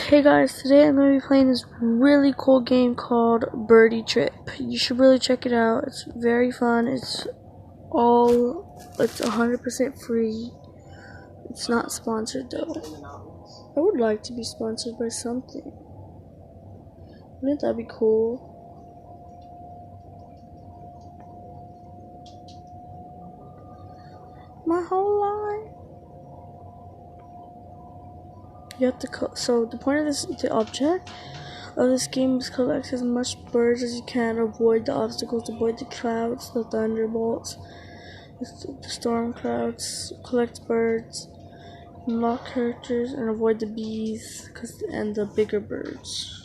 Hey guys, today I'm going to be playing this really cool game called Birdie Trip. You should really check it out. It's very fun. It's 100% free. It's not sponsored though. I would like to be sponsored by something. Wouldn't that be cool? My whole life. You have to so the point of the object of this game is collect as much birds as you can, avoid the obstacles, avoid the clouds, the thunderbolts, the storm clouds, collect birds, unlock characters, and avoid the bees and the bigger birds.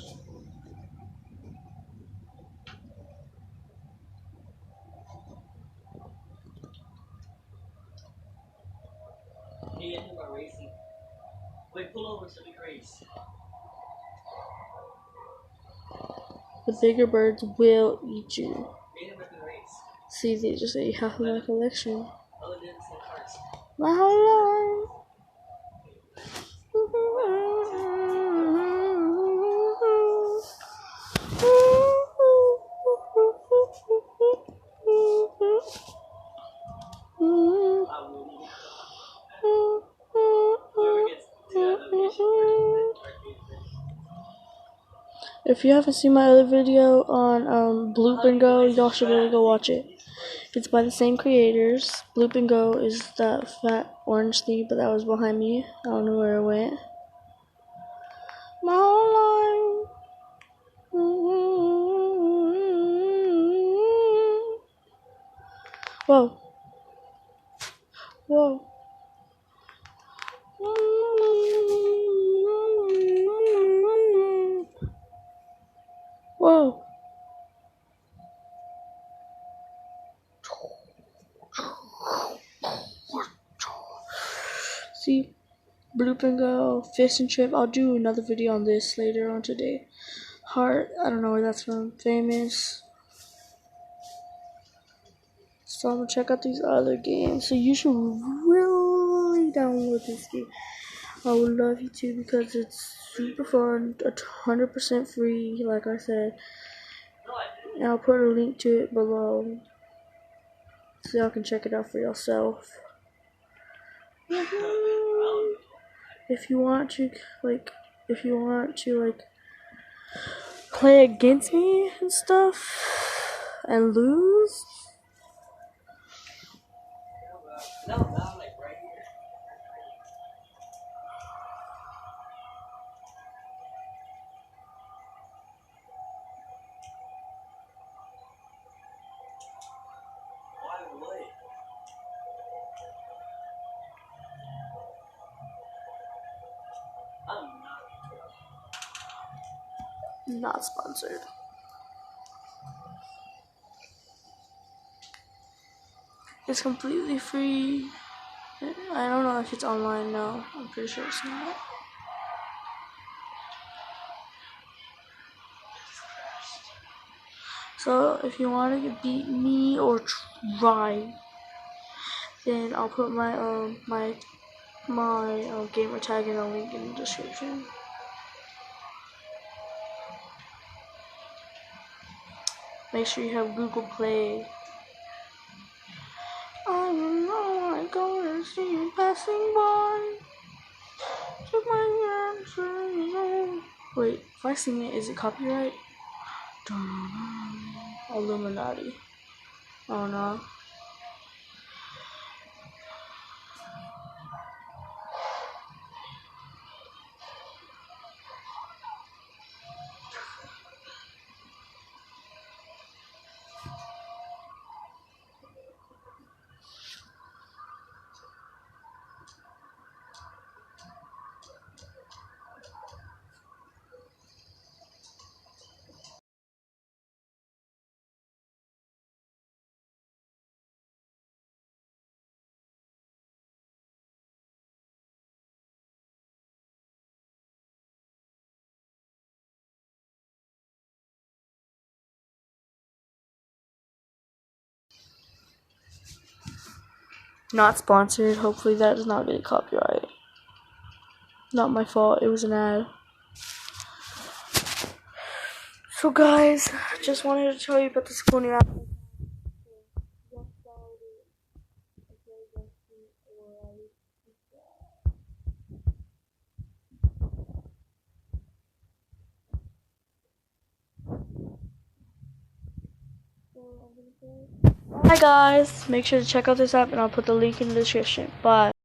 Wait, pull over so we can race. The bigger birds will eat you. See, they just ate half of my collection. My whole life. If you haven't seen my other video on Bloop and Go, y'all should really go watch it. It's by the same creators. Bloop and Go is that fat orange thing, but that was behind me. I don't know where it went. My whole life. Whoa. Whoa. Whoa. See, Bloop and Go, Fish and Trip. I'll do another video on this later on today. Heart, I don't know where that's from. Famous. So I'm gonna check out these other games. So you should really download this game. I would love you to because it's super fun, 100% free, like I said. And I'll put a link to it below so y'all can check it out for yourself. If you want to play against me and stuff and lose. No, like right here. Why would? I'm Not sponsored. It's completely free. I don't know if it's online now. I'm pretty sure it's not. So if you want to beat me or try, then I'll put my gamer tag in the link in the description. Make sure you have Google Play. I don't know, I go to see you passing by. Took my answer. Wait, if I sing it, is it copyright? Illuminati. Oh no. Not sponsored. Hopefully that does not get a copyright. Not my fault. It was an ad. So guys, just wanted to tell you about this cool new app. Hi guys, make sure to check out this app and I'll put the link in the description. Bye.